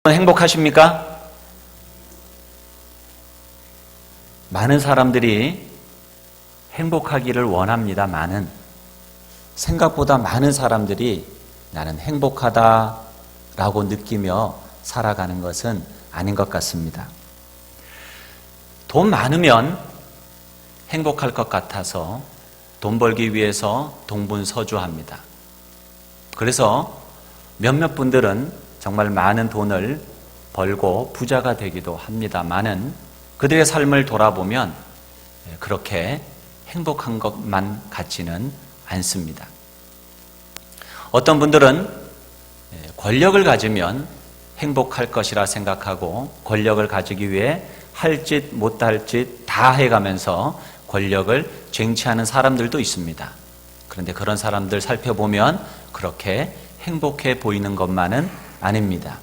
행복하십니까? 많은 사람들이 행복하기를 원합니다만은 생각보다 많은 사람들이 나는 행복하다라고 느끼며 살아가는 것은 아닌 것 같습니다. 돈 많으면 행복할 것 같아서 돈 벌기 위해서 동분서주합니다. 그래서 몇몇 분들은 정말 많은 돈을 벌고 부자가 되기도 합니다만은 그들의 삶을 돌아보면 그렇게 행복한 것만 같지는 않습니다. 어떤 분들은 권력을 가지면 행복할 것이라 생각하고 권력을 가지기 위해 할 짓 못할 짓 다 해가면서 권력을 쟁취하는 사람들도 있습니다. 그런데 그런 사람들 살펴보면 그렇게 행복해 보이는 것만은 아닙니다.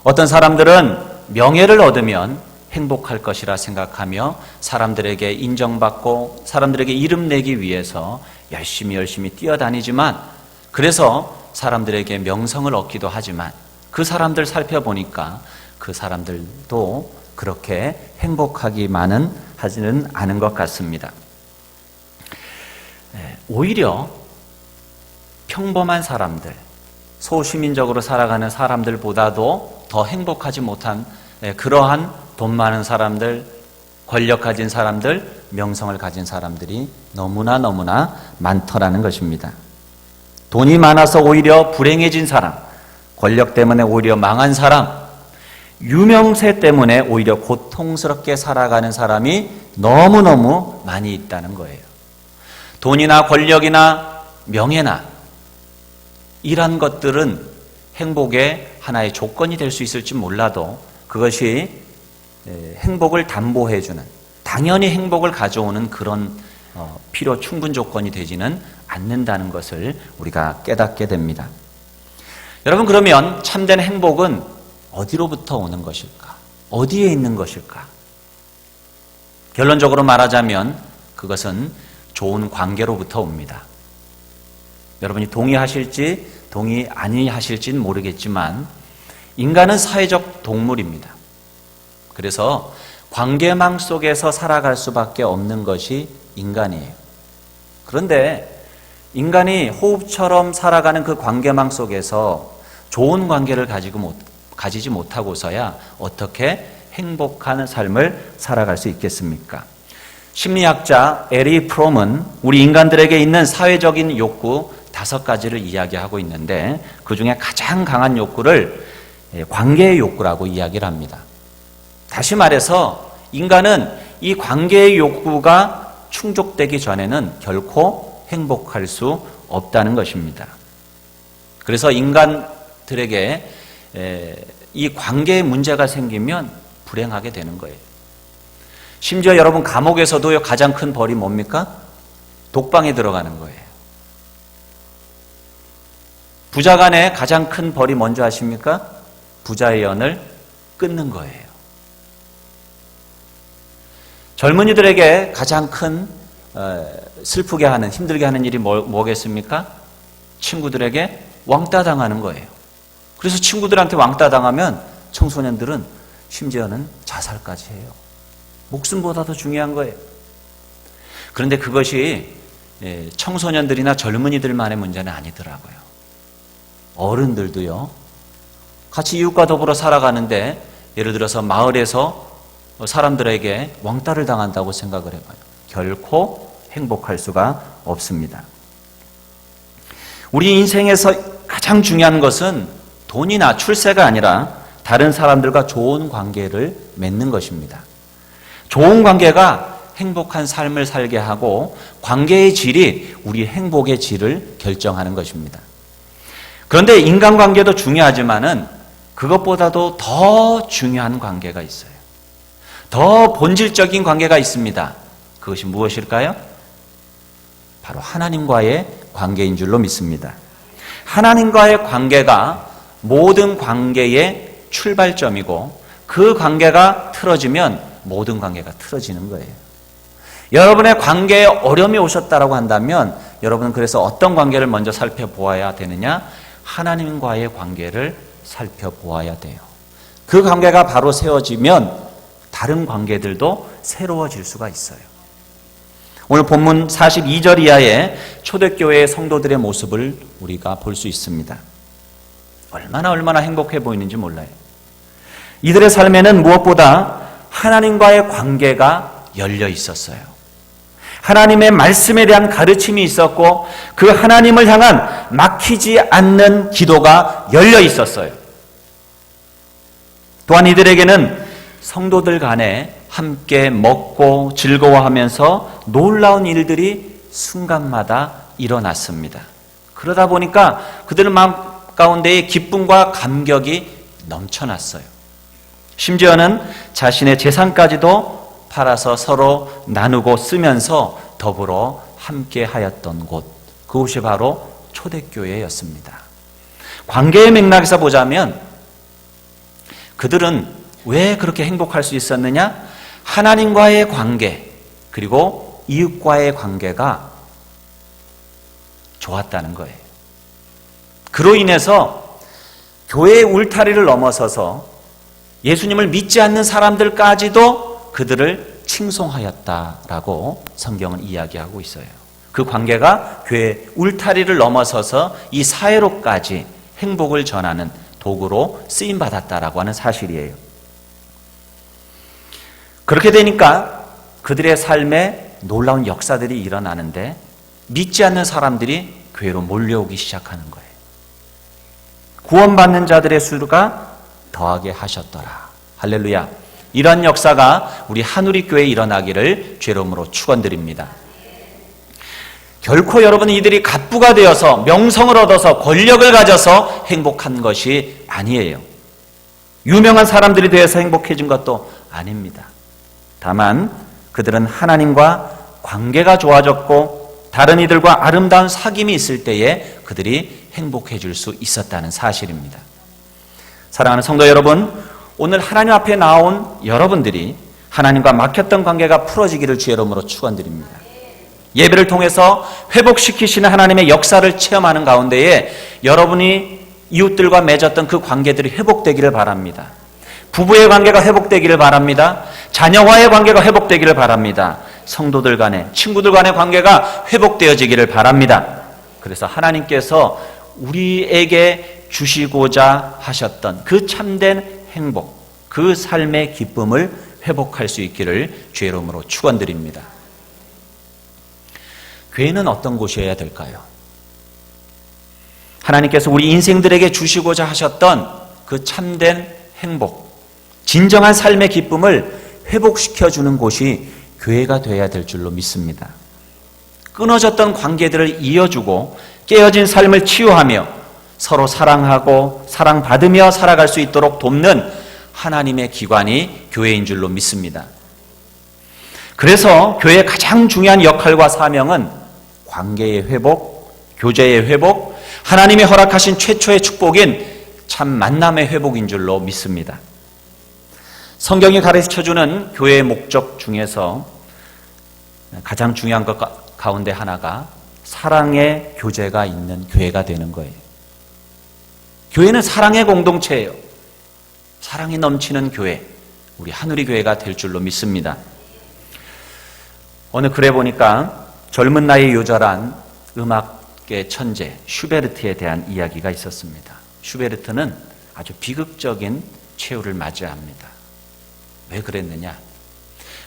어떤 사람들은 명예를 얻으면 행복할 것이라 생각하며 사람들에게 인정받고 사람들에게 이름 내기 위해서 열심히 뛰어다니지만 그래서 사람들에게 명성을 얻기도 하지만 그 사람들 살펴보니까 그 사람들도 그렇게 행복하기만은 하지는 않은 것 같습니다. 오히려 평범한 사람들, 소시민적으로 살아가는 사람들보다도 더 행복하지 못한 그러한 돈 많은 사람들, 권력 가진 사람들, 명성을 가진 사람들이 너무나 많더라는 것입니다. 돈이 많아서 오히려 불행해진 사람, 권력 때문에 오히려 망한 사람, 유명세 때문에 오히려 고통스럽게 살아가는 사람이 너무너무 많이 있다는 거예요. 돈이나 권력이나 명예나 이런 것들은 행복의 하나의 조건이 될 수 있을지 몰라도 그것이 행복을 담보해주는, 당연히 행복을 가져오는 그런 필요 충분 조건이 되지는 않는다는 것을 우리가 깨닫게 됩니다. 여러분, 그러면 참된 행복은 어디로부터 오는 것일까? 어디에 있는 것일까? 결론적으로 말하자면 그것은 좋은 관계로부터 옵니다. 여러분이 동의하실지 동의 아니하실지는 모르겠지만 인간은 사회적 동물입니다. 그래서 관계망 속에서 살아갈 수밖에 없는 것이 인간이에요. 그런데 인간이 호흡처럼 살아가는 그 관계망 속에서 좋은 관계를 가지지 못하고서야 어떻게 행복한 삶을 살아갈 수 있겠습니까? 심리학자 에리 프롬은 우리 인간들에게 있는 사회적인 욕구 5가지를 이야기하고 있는데 그 중에 가장 강한 욕구를 관계의 욕구라고 이야기를 합니다. 다시 말해서 인간은 이 관계의 욕구가 충족되기 전에는 결코 행복할 수 없다는 것입니다. 그래서 인간들에게 이 관계에 문제가 생기면 불행하게 되는 거예요. 심지어 여러분 감옥에서도 가장 큰 벌이 뭡니까? 독방에 들어가는 거예요. 부자 간에 가장 큰 벌이 뭔지 아십니까? 부자의 연을 끊는 거예요. 젊은이들에게 가장 큰 슬프게 하는, 힘들게 하는 일이 뭐겠습니까? 친구들에게 왕따 당하는 거예요. 그래서 친구들한테 왕따 당하면 청소년들은 심지어는 자살까지 해요. 목숨보다 더 중요한 거예요. 그런데 그것이 청소년들이나 젊은이들만의 문제는 아니더라고요. 어른들도요, 같이 이웃과 더불어 살아가는데 예를 들어서 마을에서 사람들에게 왕따를 당한다고 생각을 해봐요. 결코 행복할 수가 없습니다. 우리 인생에서 가장 중요한 것은 돈이나 출세가 아니라 다른 사람들과 좋은 관계를 맺는 것입니다. 좋은 관계가 행복한 삶을 살게 하고 관계의 질이 우리 행복의 질을 결정하는 것입니다. 그런데 인간관계도 중요하지만은 그것보다도 더 중요한 관계가 있어요. 더 본질적인 관계가 있습니다. 그것이 무엇일까요? 바로 하나님과의 관계인 줄로 믿습니다. 하나님과의 관계가 모든 관계의 출발점이고 그 관계가 틀어지면 모든 관계가 틀어지는 거예요. 여러분의 관계에 어려움이 오셨다라고 한다면 여러분은 그래서 어떤 관계를 먼저 살펴보아야 되느냐? 하나님과의 관계를 살펴보아야 돼요. 그 관계가 바로 세워지면 다른 관계들도 새로워질 수가 있어요. 오늘 본문 42절 이하의 초대교회의 성도들의 모습을 우리가 볼 수 있습니다. 얼마나 행복해 보이는지 몰라요. 이들의 삶에는 무엇보다 하나님과의 관계가 열려 있었어요. 하나님의 말씀에 대한 가르침이 있었고 그 하나님을 향한 막히지 않는 기도가 열려 있었어요. 또한 이들에게는 성도들 간에 함께 먹고 즐거워하면서 놀라운 일들이 순간마다 일어났습니다. 그러다 보니까 그들 마음 가운데의 기쁨과 감격이 넘쳐났어요. 심지어는 자신의 재산까지도 팔아서 서로 나누고 쓰면서 더불어 함께 하였던 곳, 그곳이 바로 초대교회였습니다. 관계의 맥락에서 보자면 그들은 왜 그렇게 행복할 수 있었느냐? 하나님과의 관계 그리고 이웃과의 관계가 좋았다는 거예요. 그로 인해서 교회의 울타리를 넘어서서 예수님을 믿지 않는 사람들까지도 그들을 칭송하였다라고 성경은 이야기하고 있어요. 그 관계가 교회의 울타리를 넘어서서 이 사회로까지 행복을 전하는 도구로 쓰임받았다라고 하는 사실이에요. 그렇게 되니까 그들의 삶에 놀라운 역사들이 일어나는데 믿지 않는 사람들이 교회로 몰려오기 시작하는 거예요. 구원받는 자들의 수가 더하게 하셨더라. 할렐루야. 이런 역사가 우리 한우리교회에 일어나기를 죄롬으로 축원드립니다. 결코 여러분 이들이 갑부가 되어서 명성을 얻어서 권력을 가져서 행복한 것이 아니에요. 유명한 사람들이 되어서 행복해진 것도 아닙니다. 다만 그들은 하나님과 관계가 좋아졌고 다른 이들과 아름다운 사귐이 있을 때에 그들이 행복해질 수 있었다는 사실입니다. 사랑하는 성도 여러분, 오늘 하나님 앞에 나온 여러분들이 하나님과 막혔던 관계가 풀어지기를 주의 이름으로 축원드립니다. 예배를 통해서 회복시키시는 하나님의 역사를 체험하는 가운데에 여러분이 이웃들과 맺었던 그 관계들이 회복되기를 바랍니다. 부부의 관계가 회복되기를 바랍니다. 자녀와의 관계가 회복되기를 바랍니다. 성도들 간의, 친구들 간의 관계가 회복되어지기를 바랍니다. 그래서 하나님께서 우리에게 주시고자 하셨던 그 참된 행복, 그 삶의 기쁨을 회복할 수 있기를 주의 이름으로 축원드립니다. 교회는 어떤 곳이어야 될까요? 하나님께서 우리 인생들에게 주시고자 하셨던 그 참된 행복, 진정한 삶의 기쁨을 회복시켜주는 곳이 교회가 되어야 될 줄로 믿습니다. 끊어졌던 관계들을 이어주고 깨어진 삶을 치유하며 서로 사랑하고 사랑받으며 살아갈 수 있도록 돕는 하나님의 기관이 교회인 줄로 믿습니다. 그래서 교회의 가장 중요한 역할과 사명은 관계의 회복, 교제의 회복, 하나님이 허락하신 최초의 축복인 참 만남의 회복인 줄로 믿습니다. 성경이 가르쳐주는 교회의 목적 중에서 가장 중요한 것 가운데 하나가 사랑의 교제가 있는 교회가 되는 거예요. 교회는 사랑의 공동체예요. 사랑이 넘치는 교회, 우리 하누리 교회가 될 줄로 믿습니다. 어느 글에 보니까 젊은 나이에 요절한 음악의 천재 슈베르트에 대한 이야기가 있었습니다. 슈베르트는 아주 비극적인 최후를 맞이합니다. 왜 그랬느냐?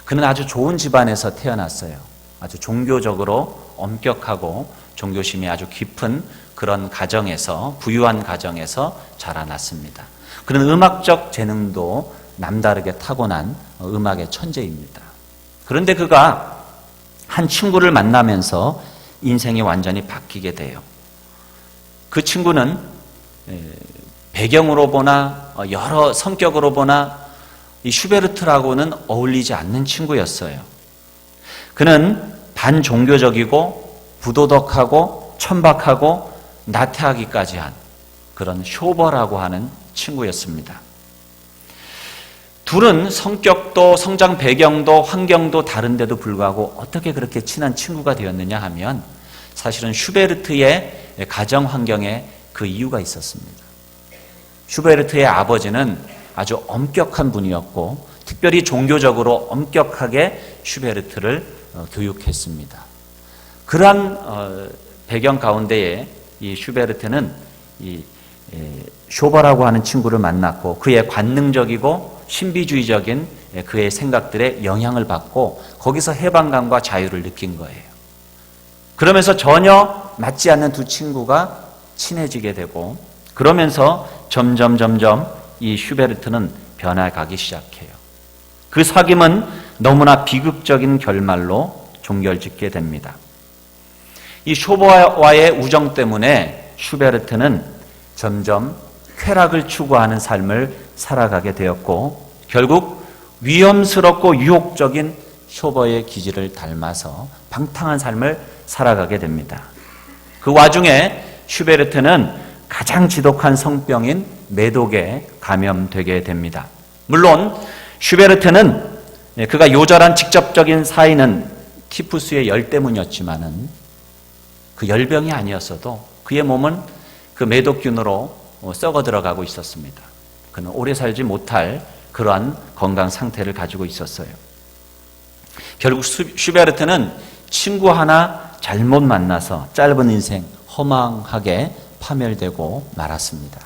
그는 아주 좋은 집안에서 태어났어요. 아주 종교적으로 엄격하고 종교심이 아주 깊은 그런 가정에서, 부유한 가정에서 자라났습니다. 그는 음악적 재능도 남다르게 타고난 음악의 천재입니다. 그런데 그가 한 친구를 만나면서 인생이 완전히 바뀌게 돼요. 그 친구는 배경으로 보나 여러 성격으로 보나 이 슈베르트라고는 어울리지 않는 친구였어요. 그는 반종교적이고 부도덕하고 천박하고 나태하기까지 한 그런 쇼버라고 하는 친구였습니다. 둘은 성격도 성장 배경도 환경도 다른데도 불구하고 어떻게 그렇게 친한 친구가 되었느냐 하면 사실은 슈베르트의 가정 환경에 그 이유가 있었습니다. 슈베르트의 아버지는 아주 엄격한 분이었고 특별히 종교적으로 엄격하게 슈베르트를 교육했습니다. 그러한 배경 가운데에 이 슈베르트는 이 쇼버라고 하는 친구를 만났고 그의 관능적이고 신비주의적인 그의 생각들에 영향을 받고 거기서 해방감과 자유를 느낀 거예요. 그러면서 전혀 맞지 않는 두 친구가 친해지게 되고 그러면서 점점 이 슈베르트는 변해가기 시작해요. 그 사귐은 너무나 비극적인 결말로 종결짓게 됩니다. 이 쇼버와의 우정 때문에 슈베르트는 점점 쾌락을 추구하는 삶을 살아가게 되었고 결국 위험스럽고 유혹적인 쇼버의 기질을 닮아서 방탕한 삶을 살아가게 됩니다. 그 와중에 슈베르트는 가장 지독한 성병인 매독에 감염되게 됩니다. 물론 슈베르트는 그가 요절한 직접적인 사인은 티푸스의 열 때문이었지만은 그 열병이 아니었어도 그의 몸은 그 매독균으로 썩어 들어가고 있었습니다. 그는 오래 살지 못할 그러한 건강 상태를 가지고 있었어요. 결국 슈베르트는 친구 하나 잘못 만나서 짧은 인생 허망하게 파멸되고 말았습니다.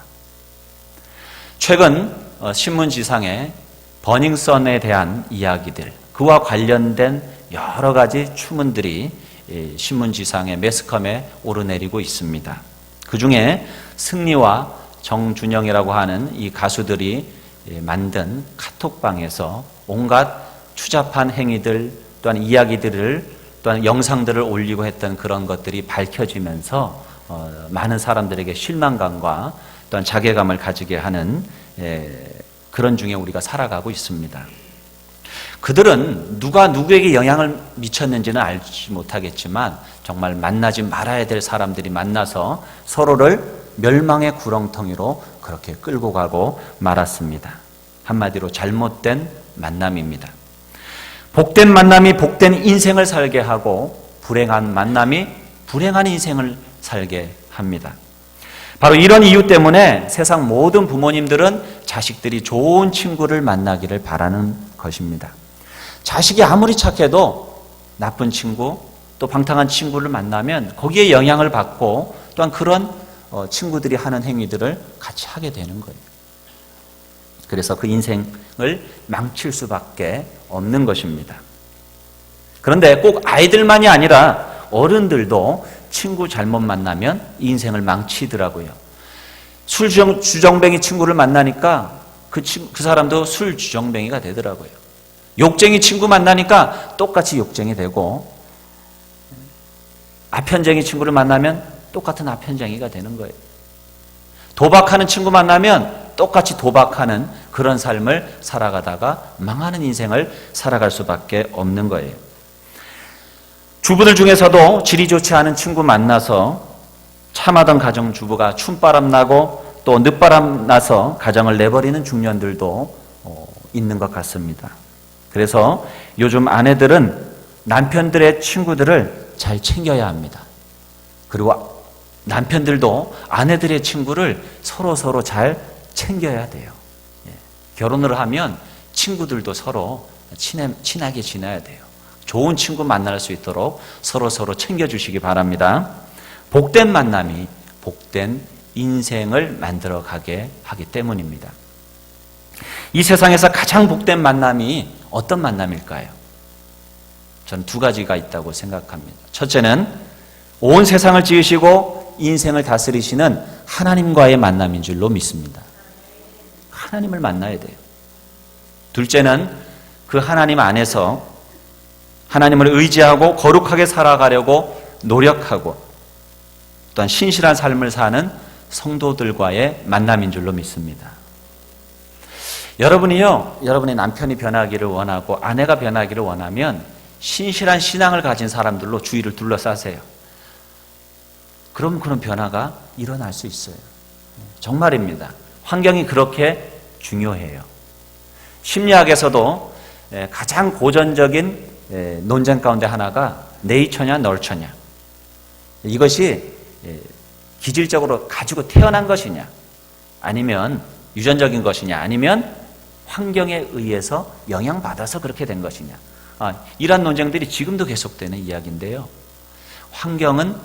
최근 신문지상에 버닝썬에 대한 이야기들, 그와 관련된 여러 가지 추문들이 신문지상의 매스컴에 오르내리고 있습니다. 그 중에 승리와 정준영이라고 하는 이 가수들이 만든 카톡방에서 온갖 추잡한 행위들 또한 이야기들을 또한 영상들을 올리고 했던 그런 것들이 밝혀지면서 많은 사람들에게 실망감과 또한 자괴감을 가지게 하는 그런 중에 우리가 살아가고 있습니다. 그들은 누가 누구에게 영향을 미쳤는지는 알지 못하겠지만 정말 만나지 말아야 될 사람들이 만나서 서로를 멸망의 구렁텅이로 그렇게 끌고 가고 말았습니다. 한마디로 잘못된 만남입니다. 복된 만남이 복된 인생을 살게 하고 불행한 만남이 불행한 인생을 살게 합니다. 바로 이런 이유 때문에 세상 모든 부모님들은 자식들이 좋은 친구를 만나기를 바라는 것입니다. 자식이 아무리 착해도 나쁜 친구 또 방탕한 친구를 만나면 거기에 영향을 받고 또한 그런 친구들이 하는 행위들을 같이 하게 되는 거예요. 그래서 그 인생을 망칠 수밖에 없는 것입니다. 그런데 꼭 아이들만이 아니라 어른들도 친구 잘못 만나면 인생을 망치더라고요. 술 주정뱅이 친구를 만나니까 그 사람도 술 주정뱅이가 되더라고요. 욕쟁이 친구 만나니까 똑같이 욕쟁이 되고 아편쟁이 친구를 만나면 똑같은 아편쟁이가 되는 거예요. 도박하는 친구 만나면 똑같이 도박하는 그런 삶을 살아가다가 망하는 인생을 살아갈 수밖에 없는 거예요. 주부들 중에서도 질이 좋지 않은 친구 만나서 참하던 가정주부가 춤바람 나고 또 늦바람 나서 가정을 내버리는 중년들도 있는 것 같습니다. 그래서 요즘 아내들은 남편들의 친구들을 잘 챙겨야 합니다. 그리고 남편들도 아내들의 친구를 서로 잘 챙겨야 돼요. 결혼을 하면 친구들도 서로 친하게 지내야 돼요. 좋은 친구 만날 수 있도록 서로 챙겨주시기 바랍니다. 복된 만남이 복된 인생을 만들어가게 하기 때문입니다. 이 세상에서 가장 복된 만남이 어떤 만남일까요? 저는 두 가지가 있다고 생각합니다. 첫째는 온 세상을 지으시고 인생을 다스리시는 하나님과의 만남인 줄로 믿습니다. 하나님을 만나야 돼요. 둘째는 그 하나님 안에서 하나님을 의지하고 거룩하게 살아가려고 노력하고 또한 신실한 삶을 사는 성도들과의 만남인 줄로 믿습니다. 여러분이요, 여러분의 남편이 변하기를 원하고 아내가 변하기를 원하면 신실한 신앙을 가진 사람들로 주위를 둘러싸세요. 그럼 그런 변화가 일어날 수 있어요. 정말입니다. 환경이 그렇게 중요해요. 심리학에서도 가장 고전적인 논쟁 가운데 하나가 네이처냐 널처냐, 이것이 기질적으로 가지고 태어난 것이냐 아니면 유전적인 것이냐 아니면 환경에 의해서 영향받아서 그렇게 된 것이냐. 이런 논쟁들이 지금도 계속되는 이야기인데요. 환경은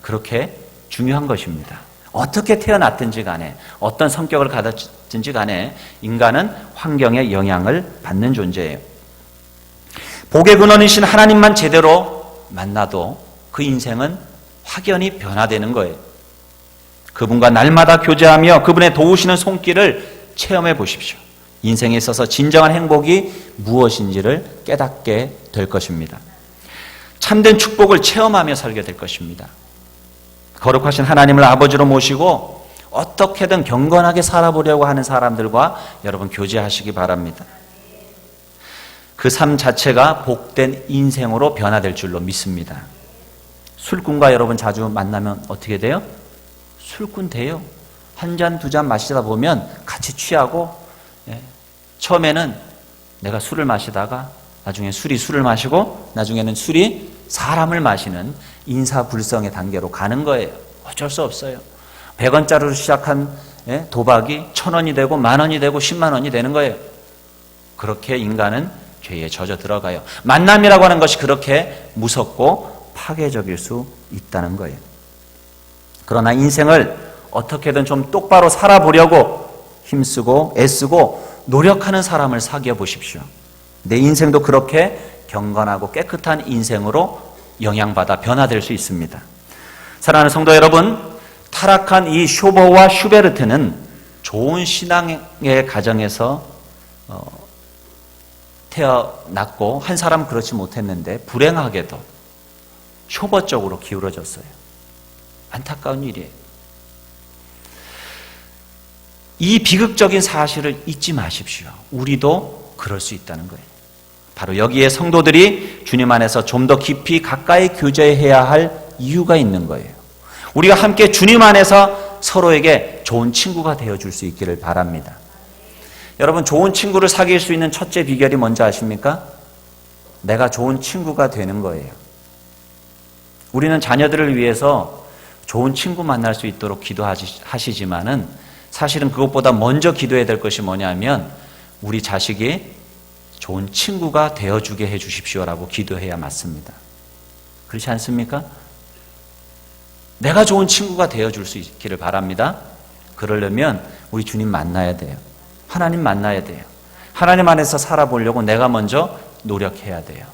그렇게 중요한 것입니다. 어떻게 태어났든지 간에 어떤 성격을 가졌든지 간에 인간은 환경의 영향을 받는 존재예요. 복의 근원이신 하나님만 제대로 만나도 그 인생은 확연히 변화되는 거예요. 그분과 날마다 교제하며 그분의 도우시는 손길을 체험해 보십시오. 인생에 있어서 진정한 행복이 무엇인지를 깨닫게 될 것입니다. 참된 축복을 체험하며 살게 될 것입니다. 거룩하신 하나님을 아버지로 모시고 어떻게든 경건하게 살아보려고 하는 사람들과 여러분 교제하시기 바랍니다. 그 삶 자체가 복된 인생으로 변화될 줄로 믿습니다. 술꾼과 여러분 자주 만나면 어떻게 돼요? 술꾼 돼요. 한 잔, 두 잔 마시다 보면 같이 취하고, 처음에는 내가 술을 마시다가 나중에 술이 술을 마시고 나중에는 술이 사람을 마시는 인사불성의 단계로 가는 거예요. 어쩔 수 없어요. 100원짜리로 시작한 도박이 1000원이 되고 10,000원이 되고 10만 원이 되는 거예요. 그렇게 인간은 죄에 젖어 들어가요. 만남이라고 하는 것이 그렇게 무섭고 파괴적일 수 있다는 거예요. 그러나 인생을 어떻게든 좀 똑바로 살아보려고 힘쓰고 애쓰고 노력하는 사람을 사귀어 보십시오. 내 인생도 그렇게 경건하고 깨끗한 인생으로 영향받아 변화될 수 있습니다. 사랑하는 성도 여러분, 타락한 이 쇼버와 슈베르트는 좋은 신앙의 가정에서 태어났고 한 사람은 그렇지 못했는데 불행하게도 쇼버 쪽으로 기울어졌어요. 안타까운 일이에요. 이 비극적인 사실을 잊지 마십시오. 우리도 그럴 수 있다는 거예요. 바로 여기에 성도들이 주님 안에서 좀 더 깊이 가까이 교제해야 할 이유가 있는 거예요. 우리가 함께 주님 안에서 서로에게 좋은 친구가 되어줄 수 있기를 바랍니다. 여러분, 좋은 친구를 사귈 수 있는 첫째 비결이 뭔지 아십니까? 내가 좋은 친구가 되는 거예요. 우리는 자녀들을 위해서 좋은 친구 만날 수 있도록 기도하시지만은 사실은 그것보다 먼저 기도해야 될 것이 뭐냐면 우리 자식이 좋은 친구가 되어주게 해주십시오라고 기도해야 맞습니다. 그렇지 않습니까? 내가 좋은 친구가 되어줄 수 있기를 바랍니다. 그러려면 우리 주님 만나야 돼요. 하나님 만나야 돼요. 하나님 안에서 살아보려고 내가 먼저 노력해야 돼요.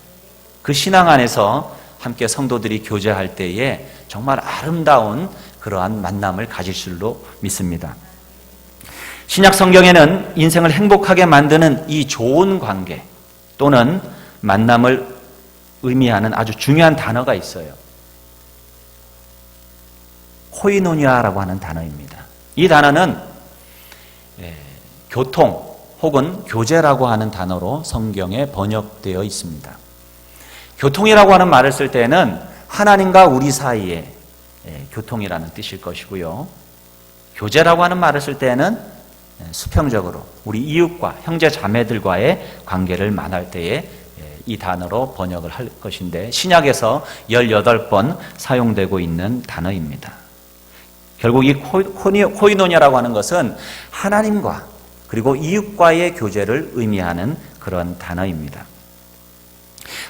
그 신앙 안에서 함께 성도들이 교제할 때에 정말 아름다운 그러한 만남을 가질 줄로 믿습니다. 신약 성경에는 인생을 행복하게 만드는 이 좋은 관계 또는 만남을 의미하는 아주 중요한 단어가 있어요. 코이노니아라고 하는 단어입니다. 이 단어는 교통 혹은 교제라고 하는 단어로 성경에 번역되어 있습니다. 교통이라고 하는 말을 쓸 때는 하나님과 우리 사이에 교통이라는 뜻일 것이고요. 교제라고 하는 말을 쓸 때는 수평적으로 우리 이웃과 형제 자매들과의 관계를 말할 때에 이 단어로 번역을 할 것인데 신약에서 18번 사용되고 있는 단어입니다. 결국 이 코이노니아라고 하는 것은 하나님과 그리고 이웃과의 교제를 의미하는 그런 단어입니다.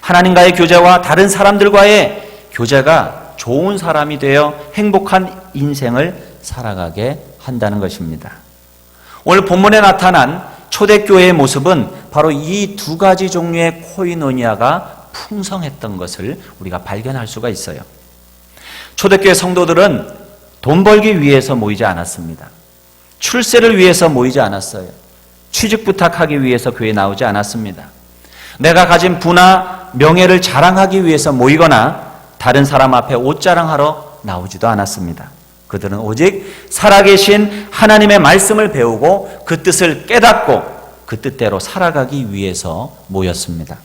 하나님과의 교제와 다른 사람들과의 교제가 좋은 사람이 되어 행복한 인생을 살아가게 한다는 것입니다. 오늘 본문에 나타난 초대교회의 모습은 바로 이 두 가지 종류의 코이노니아가 풍성했던 것을 우리가 발견할 수가 있어요. 초대교회 성도들은 돈 벌기 위해서 모이지 않았습니다. 출세를 위해서 모이지 않았어요. 취직 부탁하기 위해서 교회에 나오지 않았습니다. 내가 가진 부나 명예를 자랑하기 위해서 모이거나 다른 사람 앞에 옷 자랑하러 나오지도 않았습니다. 그들은 오직 살아계신 하나님의 말씀을 배우고 그 뜻을 깨닫고 그 뜻대로 살아가기 위해서 모였습니다.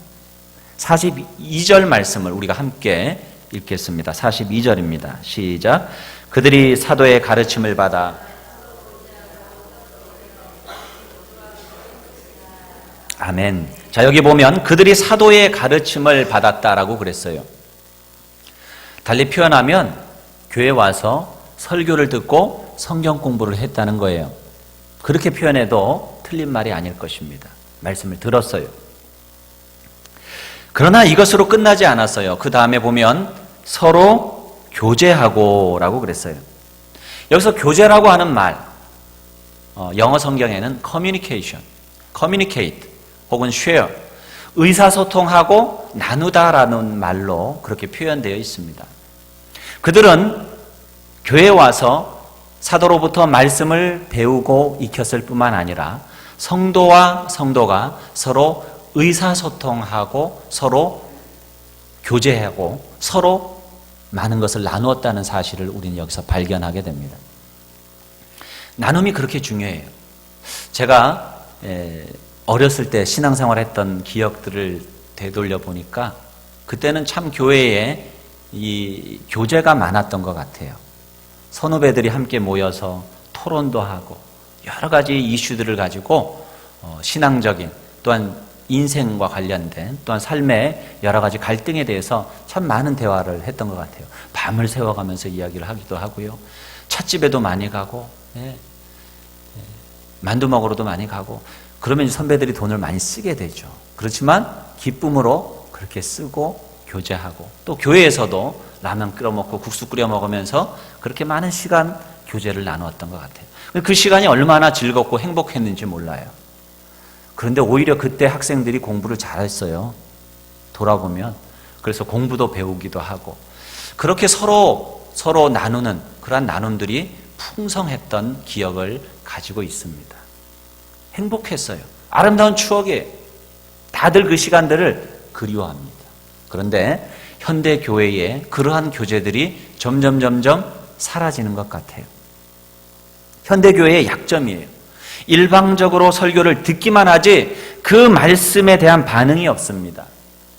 42절 말씀을 우리가 함께 읽겠습니다. 42절입니다. 시작. 그들이 사도의 가르침을 받아 아멘. 자, 여기 보면 그들이 사도의 가르침을 받았다라고 그랬어요. 달리 표현하면 교회에 와서 설교를 듣고 성경 공부를 했다는 거예요. 그렇게 표현해도 틀린 말이 아닐 것입니다. 말씀을 들었어요. 그러나 이것으로 끝나지 않았어요. 그 다음에 보면 서로 교제하고 라고 그랬어요. 여기서 교제라고 하는 말, 영어 성경에는 communication, communicate 혹은 share, 의사소통하고 나누다라는 말로 그렇게 표현되어 있습니다. 그들은 교회에 와서 사도로부터 말씀을 배우고 익혔을 뿐만 아니라 성도와 성도가 서로 의사소통하고 서로 교제하고 서로 많은 것을 나누었다는 사실을 우리는 여기서 발견하게 됩니다. 나눔이 그렇게 중요해요. 제가 어렸을 때 신앙생활 했던 기억들을 되돌려 보니까 그때는 참 교회에 이 교제가 많았던 것 같아요. 선후배들이 함께 모여서 토론도 하고 여러 가지 이슈들을 가지고 신앙적인 또한 인생과 관련된 또한 삶의 여러 가지 갈등에 대해서 참 많은 대화를 했던 것 같아요. 밤을 새워가면서 이야기를 하기도 하고요. 찻집에도 많이 가고 만두 먹으러도 많이 가고 그러면 선배들이 돈을 많이 쓰게 되죠. 그렇지만 기쁨으로 그렇게 쓰고 교제하고 또 교회에서도 라면 끓여 먹고 국수 끓여 먹으면서 그렇게 많은 시간 교제를 나누었던 것 같아요. 그 시간이 얼마나 즐겁고 행복했는지 몰라요. 그런데 오히려 그때 학생들이 공부를 잘했어요. 돌아보면. 그래서 공부도 배우기도 하고 그렇게 서로 나누는 그러한 나눔들이 풍성했던 기억을 가지고 있습니다. 행복했어요. 아름다운 추억이에요. 다들 그 시간들을 그리워합니다. 그런데 현대 교회에 그러한 교제들이 점점 사라지는 것 같아요. 현대 교회의 약점이에요. 일방적으로 설교를 듣기만 하지 그 말씀에 대한 반응이 없습니다.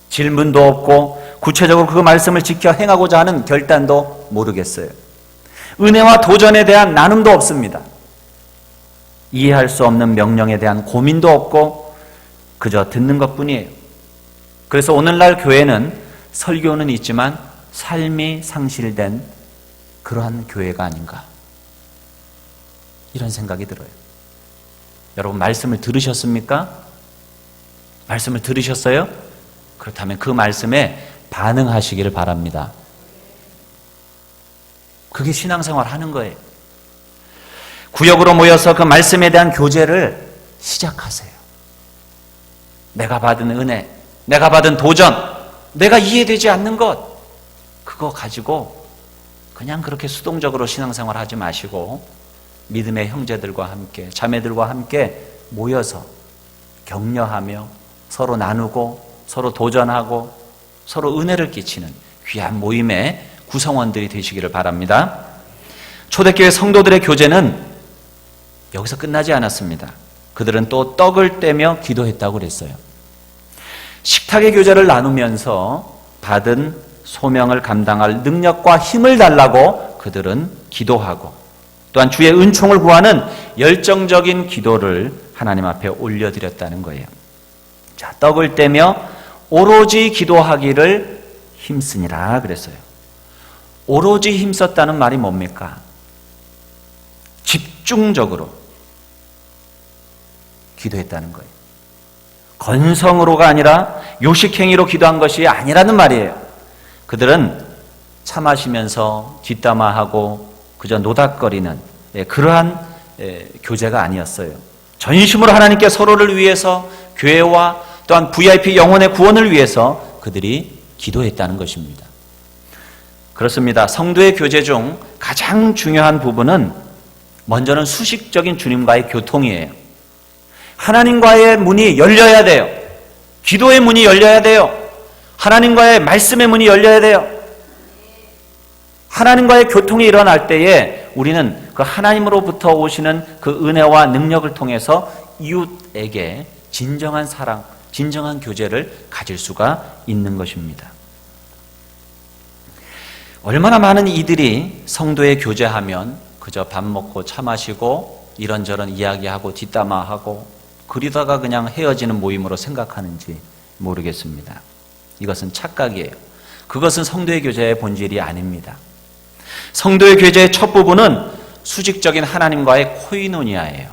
질문도 없고 구체적으로 그 말씀을 지켜 행하고자 하는 결단도 모르겠어요. 은혜와 도전에 대한 나눔도 없습니다. 이해할 수 없는 명령에 대한 고민도 없고 그저 듣는 것뿐이에요. 그래서 오늘날 교회는 설교는 있지만 삶이 상실된 그러한 교회가 아닌가 이런 생각이 들어요. 여러분 말씀을 들으셨습니까? 말씀을 들으셨어요? 그렇다면 그 말씀에 반응하시기를 바랍니다. 그게 신앙생활 하는 거예요. 구역으로 모여서 그 말씀에 대한 교제를 시작하세요. 내가 받은 은혜, 내가 받은 도전, 내가 이해되지 않는 것, 그거 가지고 그냥 그렇게 수동적으로 신앙생활 하지 마시고 믿음의 형제들과 함께 자매들과 함께 모여서 격려하며 서로 나누고 서로 도전하고 서로 은혜를 끼치는 귀한 모임의 구성원들이 되시기를 바랍니다. 초대교회 성도들의 교제는 여기서 끝나지 않았습니다. 그들은 또 떡을 떼며 기도했다고 그랬어요. 식탁의 교제를 나누면서 받은 소명을 감당할 능력과 힘을 달라고 그들은 기도하고 또한 주의 은총을 구하는 열정적인 기도를 하나님 앞에 올려드렸다는 거예요. 자, 떡을 떼며 오로지 기도하기를 힘쓰니라 그랬어요. 오로지 힘썼다는 말이 뭡니까? 집중적으로 기도했다는 거예요. 건성으로가 아니라 요식행위로 기도한 것이 아니라는 말이에요. 그들은 차 마시면서 뒷담화하고 그저 노닥거리는 그러한 교제가 아니었어요. 전심으로 하나님께 서로를 위해서 교회와 또한 VIP 영혼의 구원을 위해서 그들이 기도했다는 것입니다. 그렇습니다. 성도의 교제 중 가장 중요한 부분은 먼저는 수식적인 주님과의 교통이에요. 하나님과의 문이 열려야 돼요. 기도의 문이 열려야 돼요. 하나님과의 말씀의 문이 열려야 돼요. 하나님과의 교통이 일어날 때에 우리는 그 하나님으로부터 오시는 그 은혜와 능력을 통해서 이웃에게 진정한 사랑, 진정한 교제를 가질 수가 있는 것입니다. 얼마나 많은 이들이 성도의 교제하면 그저 밥 먹고 차 마시고 이런저런 이야기하고 뒷담화하고 그러다가 그냥 헤어지는 모임으로 생각하는지 모르겠습니다. 이것은 착각이에요. 그것은 성도의 교제의 본질이 아닙니다. 성도의 교제의 첫 부분은 수직적인 하나님과의 코이노니아예요.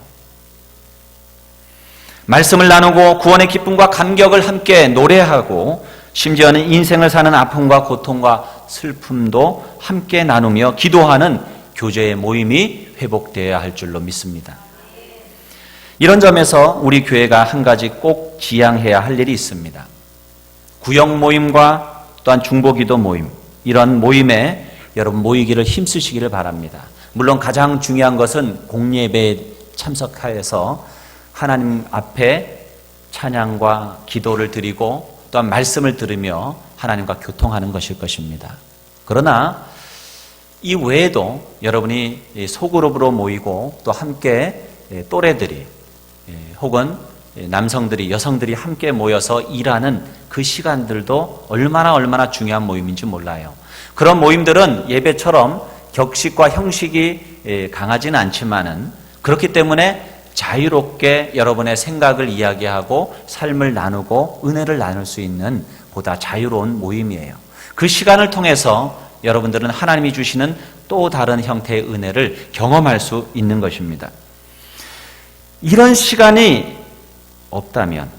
말씀을 나누고 구원의 기쁨과 감격을 함께 노래하고 심지어는 인생을 사는 아픔과 고통과 슬픔도 함께 나누며 기도하는 교제의 모임이 회복되어야 할 줄로 믿습니다. 이런 점에서 우리 교회가 한 가지 꼭 지향해야 할 일이 있습니다. 구역 모임과 또한 중보기도 모임, 이런 모임에 여러분 모이기를 힘쓰시기를 바랍니다. 물론 가장 중요한 것은 공예배에 참석하여서 하나님 앞에 찬양과 기도를 드리고 또한 말씀을 들으며 하나님과 교통하는 것일 것입니다. 그러나 이 외에도 여러분이 소그룹으로 모이고 또 함께 또래들이 혹은 남성들이 여성들이 함께 모여서 일하는 그 시간들도 얼마나 중요한 모임인지 몰라요. 그런 모임들은 예배처럼 격식과 형식이 강하지는 않지만은 그렇기 때문에 자유롭게 여러분의 생각을 이야기하고 삶을 나누고 은혜를 나눌 수 있는 보다 자유로운 모임이에요. 그 시간을 통해서 여러분들은 하나님이 주시는 또 다른 형태의 은혜를 경험할 수 있는 것입니다. 이런 시간이 없다면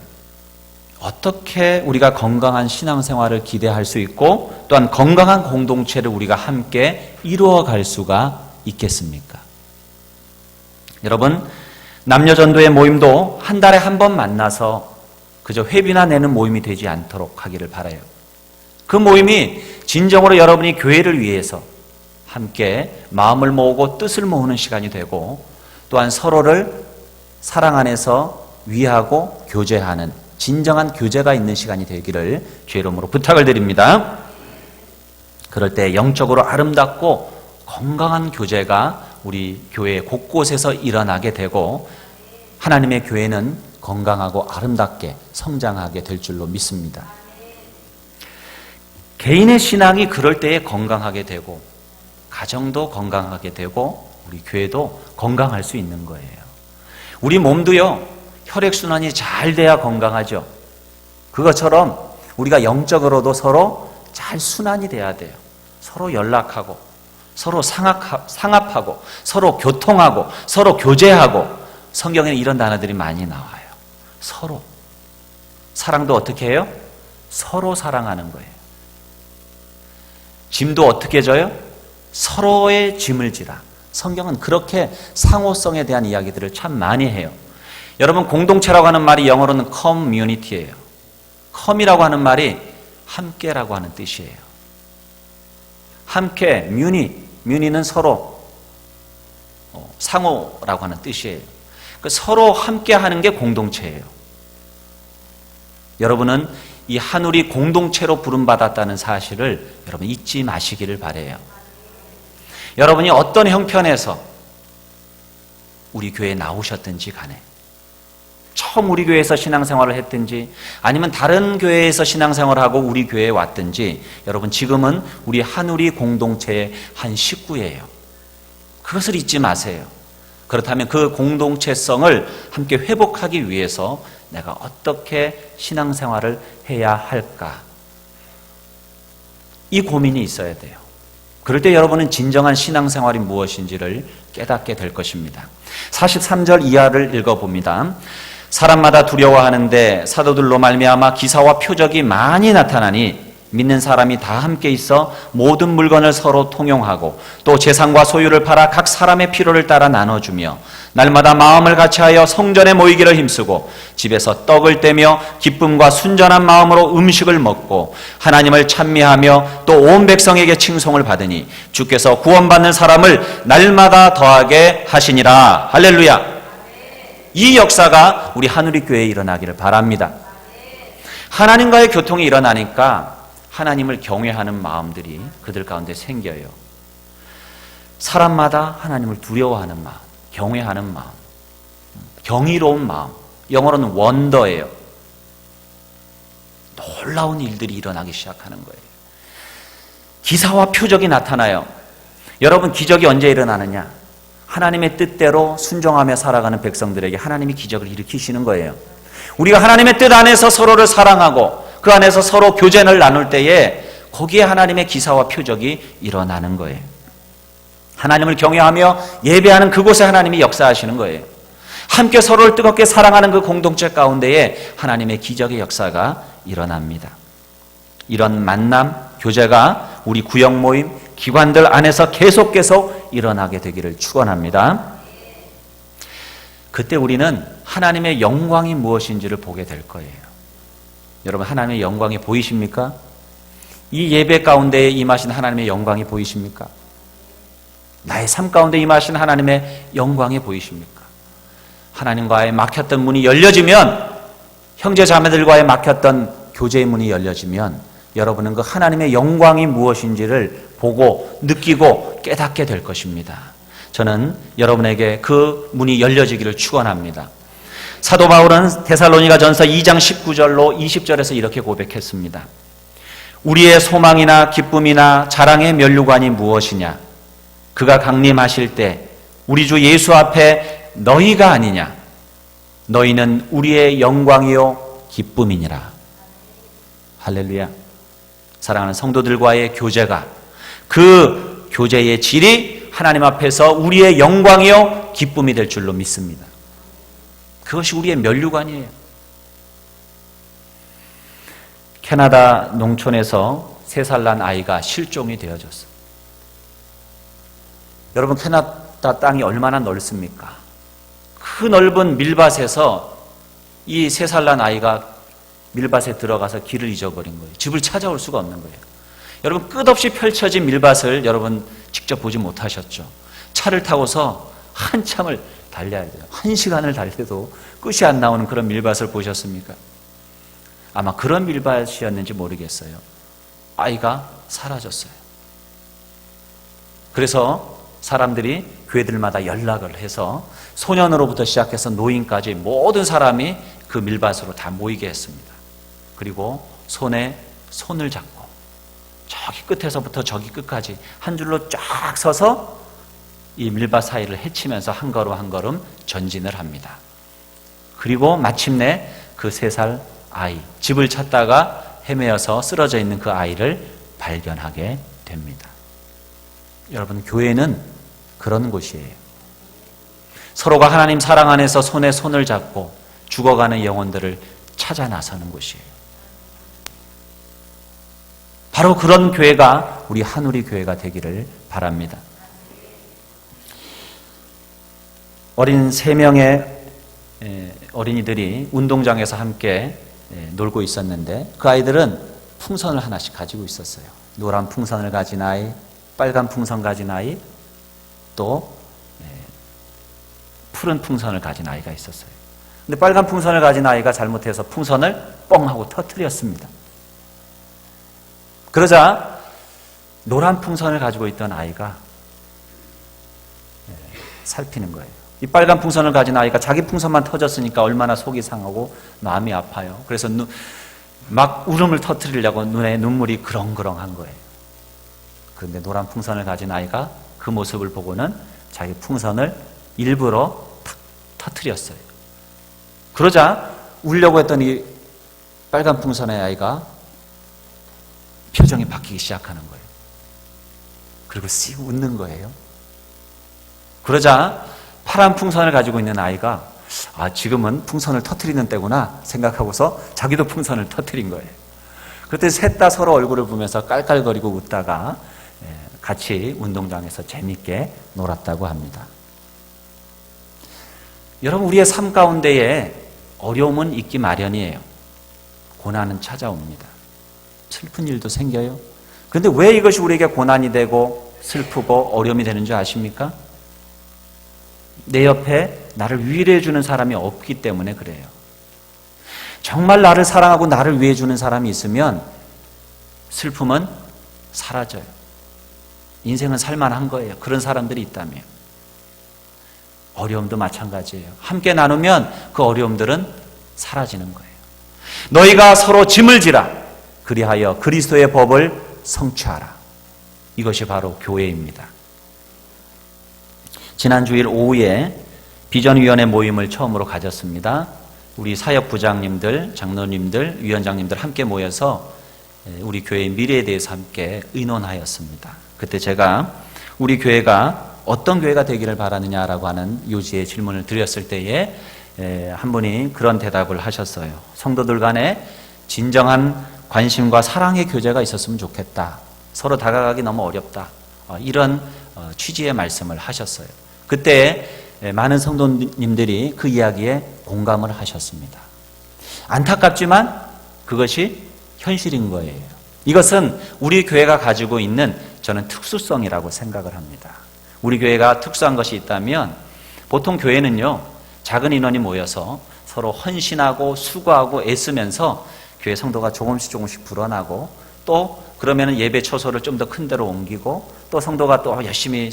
어떻게 우리가 건강한 신앙생활을 기대할 수 있고 또한 건강한 공동체를 우리가 함께 이루어갈 수가 있겠습니까? 여러분, 남녀전도의 모임도 한 달에 한 번 만나서 그저 회비나 내는 모임이 되지 않도록 하기를 바라요. 그 모임이 진정으로 여러분이 교회를 위해서 함께 마음을 모으고 뜻을 모으는 시간이 되고 또한 서로를 사랑 안에서 위하고 교제하는 진정한 교제가 있는 시간이 되기를 주의 이름으로 부탁을 드립니다. 그럴 때 영적으로 아름답고 건강한 교제가 우리 교회 곳곳에서 일어나게 되고 하나님의 교회는 건강하고 아름답게 성장하게 될 줄로 믿습니다. 개인의 신앙이 그럴 때에 건강하게 되고 가정도 건강하게 되고 우리 교회도 건강할 수 있는 거예요. 우리 몸도요, 혈액순환이 잘 돼야 건강하죠. 그것처럼 우리가 영적으로도 서로 잘 순환이 돼야 돼요. 서로 연락하고 서로 상합하고 서로 교통하고 서로 교제하고 성경에는 이런 단어들이 많이 나와요. 서로. 사랑도 어떻게 해요? 서로 사랑하는 거예요. 짐도 어떻게 져요? 서로의 짐을 지라. 성경은 그렇게 상호성에 대한 이야기들을 참 많이 해요. 여러분, 공동체라고 하는 말이 영어로는 community예요. come이라고 하는 말이 함께라고 하는 뜻이에요. 함께, muni는 서로, 상호라고 하는 뜻이에요. 서로 함께하는 게 공동체예요. 여러분은 이 한우리 공동체로 부름받았다는 사실을 여러분 잊지 마시기를 바라요. 여러분이 어떤 형편에서 우리 교회에 나오셨든지 간에 처음 우리 교회에서 신앙생활을 했든지 아니면 다른 교회에서 신앙생활을 하고 우리 교회에 왔든지 여러분 지금은 우리 한우리 공동체의 한 식구예요. 그것을 잊지 마세요. 그렇다면 그 공동체성을 함께 회복하기 위해서 내가 어떻게 신앙생활을 해야 할까? 이 고민이 있어야 돼요. 그럴 때 여러분은 진정한 신앙생활이 무엇인지를 깨닫게 될 것입니다. 43절 이하를 읽어봅니다. 사람마다 두려워하는데 사도들로 말미암아 기사와 표적이 많이 나타나니 믿는 사람이 다 함께 있어 모든 물건을 서로 통용하고 또 재산과 소유를 팔아 각 사람의 필요를 따라 나눠주며 날마다 마음을 같이하여 성전에 모이기를 힘쓰고 집에서 떡을 떼며 기쁨과 순전한 마음으로 음식을 먹고 하나님을 찬미하며 또 온 백성에게 칭송을 받으니 주께서 구원받는 사람을 날마다 더하게 하시니라. 할렐루야. 이 역사가 우리 한우리 교회에 일어나기를 바랍니다. 하나님과의 교통이 일어나니까 하나님을 경외하는 마음들이 그들 가운데 생겨요. 사람마다 하나님을 두려워하는 마음, 경외하는 마음, 경이로운 마음, 영어로는 원더예요. 놀라운 일들이 일어나기 시작하는 거예요. 기사와 표적이 나타나요. 여러분, 기적이 언제 일어나느냐? 하나님의 뜻대로 순종하며 살아가는 백성들에게 하나님이 기적을 일으키시는 거예요. 우리가 하나님의 뜻 안에서 서로를 사랑하고 그 안에서 서로 교제를 나눌 때에 거기에 하나님의 기사와 표적이 일어나는 거예요. 하나님을 경외하며 예배하는 그곳에 하나님이 역사하시는 거예요. 함께 서로를 뜨겁게 사랑하는 그 공동체 가운데에 하나님의 기적의 역사가 일어납니다. 이런 만남, 교제가 우리 구역 모임, 기관들 안에서 계속 일어나게 되기를 축원합니다. 그때 우리는 하나님의 영광이 무엇인지를 보게 될 거예요. 여러분, 하나님의 영광이 보이십니까? 이 예배 가운데에 임하신 하나님의 영광이 보이십니까? 나의 삶 가운데 임하신 하나님의 영광이 보이십니까? 하나님과의 막혔던 문이 열려지면, 형제 자매들과의 막혔던 교제의 문이 열려지면 여러분은 그 하나님의 영광이 무엇인지를 보고 느끼고 깨닫게 될 것입니다. 저는 여러분에게 그 문이 열려지기를 축원합니다. 사도 바울은 데살로니가전서 2장 19절로 20절에서 이렇게 고백했습니다. 우리의 소망이나 기쁨이나 자랑의 면류관이 무엇이냐? 그가 강림하실 때 우리 주 예수 앞에 너희가 아니냐? 너희는 우리의 영광이요 기쁨이니라. 할렐루야. 사랑하는 성도들과의 교제가, 그 교제의 질이 하나님 앞에서 우리의 영광이요 기쁨이 될 줄로 믿습니다. 그것이 우리의 면류관이에요. 캐나다 농촌에서 3살 난 아이가 실종이 되어졌어요. 여러분, 캐나다 땅이 얼마나 넓습니까? 그 넓은 밀밭에서 이 3살 난 아이가 밀밭에 들어가서 길을 잊어버린 거예요. 집을 찾아올 수가 없는 거예요. 여러분, 끝없이 펼쳐진 밀밭을 여러분 직접 보지 못하셨죠? 차를 타고서 한참을 달려야 돼요. 1시간을 달려도 끝이 안 나오는 그런 밀밭을 보셨습니까? 아마 그런 밀밭이었는지 모르겠어요. 아이가 사라졌어요. 그래서 사람들이 교회들마다 연락을 해서 소년으로부터 시작해서 노인까지 모든 사람이 그 밀밭으로 다 모이게 했습니다. 그리고 손에 손을 잡고 저기 끝에서부터 저기 끝까지 한 줄로 쫙 서서 이 밀밭 사이를 헤치면서 한 걸음 한 걸음 전진을 합니다. 그리고 마침내 그 3살 아이, 집을 찾다가 헤매어서 쓰러져 있는 그 아이를 발견하게 됩니다. 여러분, 교회는 그런 곳이에요. 서로가 하나님 사랑 안에서 손에 손을 잡고 죽어가는 영혼들을 찾아 나서는 곳이에요. 바로 그런 교회가 우리 한우리 교회가 되기를 바랍니다. 어린 3명의 어린이들이 운동장에서 함께 놀고 있었는데 그 아이들은 풍선을 하나씩 가지고 있었어요. 노란 풍선을 가진 아이, 빨간 풍선 가진 아이, 또 푸른 풍선을 가진 아이가 있었어요. 근데 빨간 풍선을 가진 아이가 잘못해서 풍선을 뻥 하고 터뜨렸습니다. 그러자 노란 풍선을 가지고 있던 아이가 살피는 거예요. 이 빨간 풍선을 가진 아이가 자기 풍선만 터졌으니까 얼마나 속이 상하고 마음이 아파요. 그래서 막 울음을 터뜨리려고 눈에 눈물이 그렁그렁한 거예요. 그런데 노란 풍선을 가진 아이가 그 모습을 보고는 자기 풍선을 일부러 탁 터뜨렸어요. 그러자 울려고 했던 이 빨간 풍선의 아이가 표정이 바뀌기 시작하는 거예요. 그리고 씩 웃는 거예요. 그러자 파란 풍선을 가지고 있는 아이가 지금은 풍선을 터뜨리는 때구나 생각하고서 자기도 풍선을 터뜨린 거예요. 그때 셋 다 서로 얼굴을 보면서 깔깔거리고 웃다가 같이 운동장에서 재밌게 놀았다고 합니다. 여러분, 우리의 삶 가운데에 어려움은 있기 마련이에요. 고난은 찾아옵니다. 슬픈 일도 생겨요. 그런데 왜 이것이 우리에게 고난이 되고 슬프고 어려움이 되는 줄 아십니까? 내 옆에 나를 위로해 주는 사람이 없기 때문에 그래요. 정말 나를 사랑하고 나를 위해 주는 사람이 있으면 슬픔은 사라져요. 인생은 살만한 거예요. 그런 사람들이 있다면. 어려움도 마찬가지예요. 함께 나누면 그 어려움들은 사라지는 거예요. 너희가 서로 짐을 지라. 그리하여 그리스도의 법을 성취하라. 이것이 바로 교회입니다. 지난 주일 오후에 비전위원회 모임을 처음으로 가졌습니다. 우리 사역부장님들, 장로님들, 위원장님들 함께 모여서 우리 교회의 미래에 대해서 함께 의논하였습니다. 그때 제가 우리 교회가 어떤 교회가 되기를 바라느냐라고 하는 요지의 질문을 드렸을 때에 한 분이 그런 대답을 하셨어요. 성도들 간에 진정한 관심과 사랑의 교제가 있었으면 좋겠다. 서로 다가가기 너무 어렵다. 이런 취지의 말씀을 하셨어요. 그때 많은 성도님들이 그 이야기에 공감을 하셨습니다. 안타깝지만 그것이 현실인 거예요. 이것은 우리 교회가 가지고 있는 저는 특수성이라고 생각을 합니다. 우리 교회가 특수한 것이 있다면 보통 교회는요, 작은 인원이 모여서 서로 헌신하고 수고하고 애쓰면서 교회 성도가 조금씩 불어나고 또 그러면 예배 처소를 좀 더 큰 데로 옮기고 또 성도가 또 열심히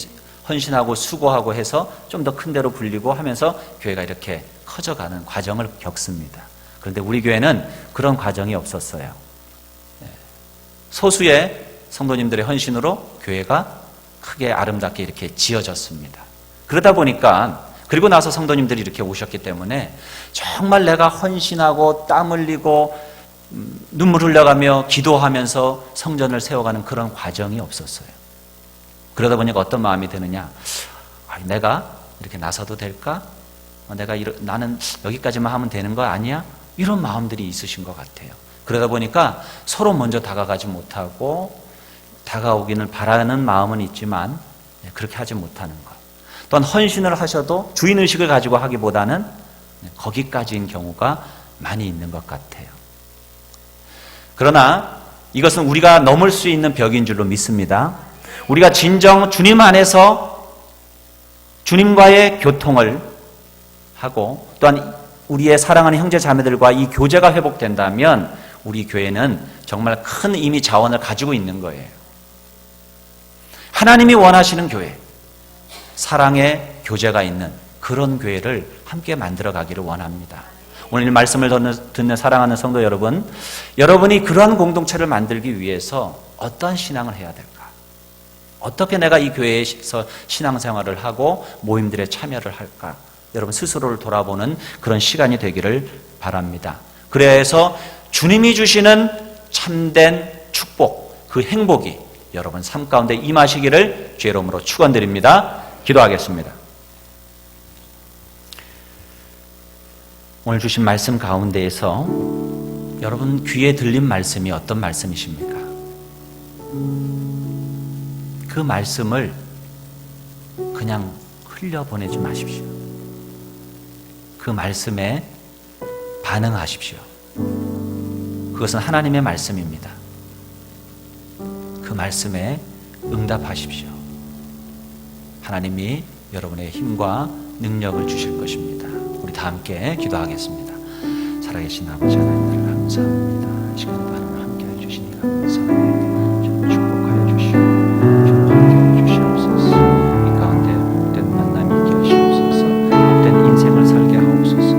헌신하고 수고하고 해서 좀 더 큰 데로 불리고 하면서 교회가 이렇게 커져가는 과정을 겪습니다. 그런데 우리 교회는 그런 과정이 없었어요. 소수의 성도님들의 헌신으로 교회가 크게 아름답게 이렇게 지어졌습니다. 그러다 보니까 그리고 나서 성도님들이 이렇게 오셨기 때문에 정말 내가 헌신하고 땀 흘리고 눈물 흘려가며 기도하면서 성전을 세워가는 그런 과정이 없었어요. 그러다 보니까 어떤 마음이 드느냐, 내가 이렇게 나서도 될까? 나는 여기까지만 하면 되는 거 아니야? 이런 마음들이 있으신 것 같아요. 그러다 보니까 서로 먼저 다가가지 못하고 다가오기를 바라는 마음은 있지만 그렇게 하지 못하는 것. 또한 헌신을 하셔도 주인의식을 가지고 하기보다는 거기까지인 경우가 많이 있는 것 같아요. 그러나 이것은 우리가 넘을 수 있는 벽인 줄로 믿습니다. 우리가 진정 주님 안에서 주님과의 교통을 하고 또한 우리의 사랑하는 형제 자매들과 이 교제가 회복된다면 우리 교회는 정말 큰 이미 자원을 가지고 있는 거예요. 하나님이 원하시는 교회, 사랑의 교제가 있는 그런 교회를 함께 만들어 가기를 원합니다. 오늘 말씀을 듣는 사랑하는 성도 여러분, 여러분이 그러한 공동체를 만들기 위해서 어떤 신앙을 해야 될까? 어떻게 내가 이 교회에서 신앙생활을 하고 모임들에 참여를 할까? 여러분 스스로를 돌아보는 그런 시간이 되기를 바랍니다. 그래서 주님이 주시는 참된 축복, 그 행복이 여러분 삶 가운데 임하시기를 주의 이름으로 축원드립니다. 기도하겠습니다. 오늘 주신 말씀 가운데에서 여러분 귀에 들린 말씀이 어떤 말씀이십니까? 그 말씀을 그냥 흘려보내지 마십시오. 그 말씀에 반응하십시오. 그것은 하나님의 말씀입니다. 그 말씀에 응답하십시오. 하나님이 여러분의 힘과 능력을 주실 것입니다. 우리 다 함께 기도하겠습니다. 살아계신 아버지 하나님 감사합니다. 이 시간에도 하나님 함께 해주시니 감사합니다. 좀 축복하여 주시고 좀 함께 해주시옵소서. 이 가운데 복된 만남이 있게 하시옵소서. 복된 인생을 살게 하옵소서.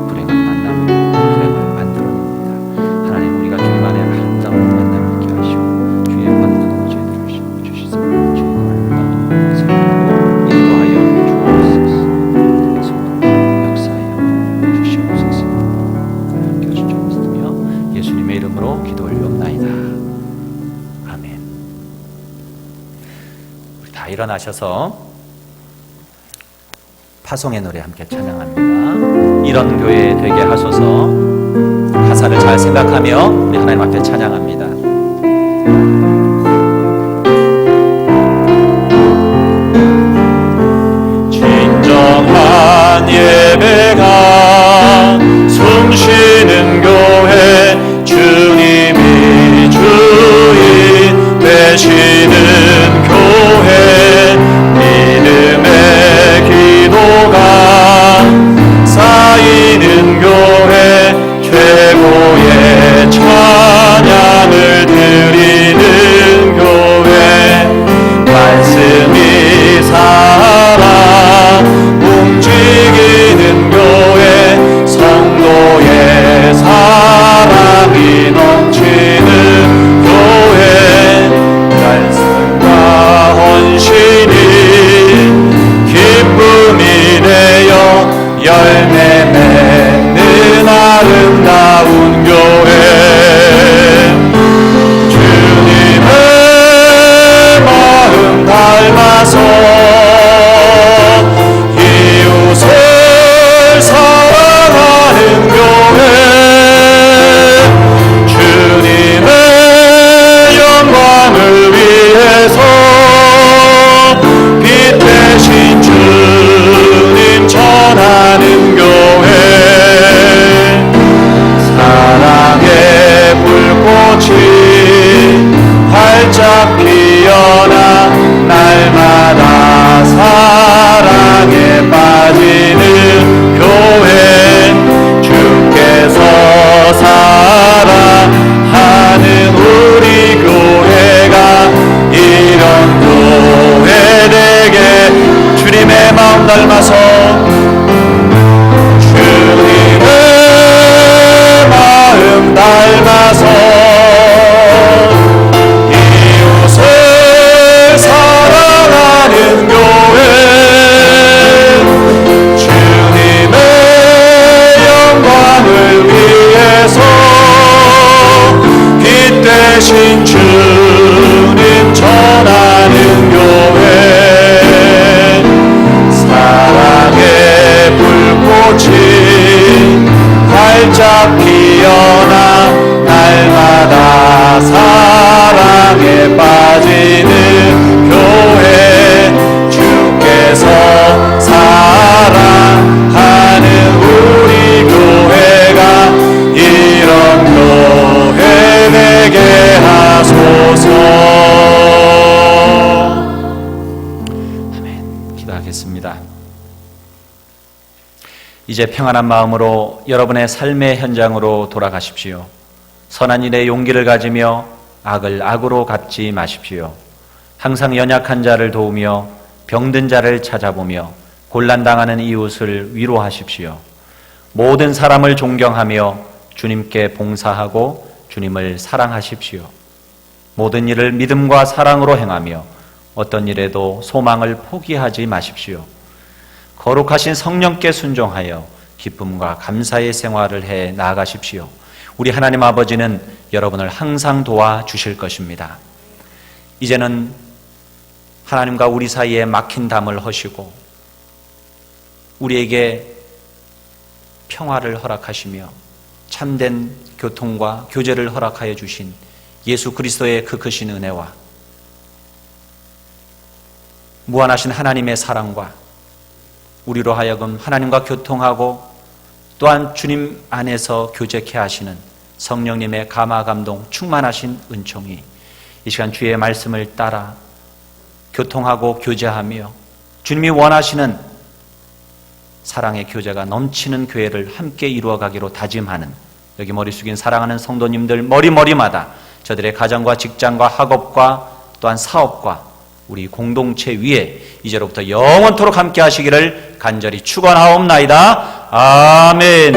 불행한 만남이 불행을 만들어냅니다. 하나님 우리가 주님 안에 아름다운 만남이 있게 하시고 주의 영광을 저희들을 주시사 주의 아름다운 삶으로 인도하여 주옵소서. 예수님의 이름으로 기도 올려옵나이다. 아멘. 우리 다 일어나셔서 파송의 노래 함께 찬양합니다. 이런 교회 되게 하소서. 가사를 잘 생각하며 우리 하나님 앞에 찬양합니다. 진정한 예배가 숨쉬는 교회, 주님이 주인 되시는 교회, 믿음의 기도가 쌓이는 교회, 최고의 찬양을 드리는 교회, 말씀이 살아 움직이는 교회, 이제 평안한 마음으로 여러분의 삶의 현장으로 돌아가십시오. 선한 일에 용기를 가지며 악을 악으로 갚지 마십시오. 항상 연약한 자를 도우며 병든 자를 찾아보며 곤란당하는 이웃을 위로하십시오. 모든 사람을 존경하며 주님께 봉사하고 주님을 사랑하십시오. 모든 일을 믿음과 사랑으로 행하며 어떤 일에도 소망을 포기하지 마십시오. 거룩하신 성령께 순종하여 기쁨과 감사의 생활을 해 나아가십시오. 우리 하나님 아버지는 여러분을 항상 도와주실 것입니다. 이제는 하나님과 우리 사이에 막힌 담을 허시고 우리에게 평화를 허락하시며 참된 교통과 교제를 허락하여 주신 예수 그리스도의 그 크신 은혜와 무한하신 하나님의 사랑과 우리로 하여금 하나님과 교통하고 또한 주님 안에서 교제케 하시는 성령님의 감화 감동 충만하신 은총이 이 시간 주의 말씀을 따라 교통하고 교제하며 주님이 원하시는 사랑의 교제가 넘치는 교회를 함께 이루어가기로 다짐하는 여기 머리 숙인 사랑하는 성도님들 머리마다 저들의 가정과 직장과 학업과 또한 사업과 우리 공동체 위에 이제로부터 영원토록 함께 하시기를 간절히 축원하옵나이다. 아멘.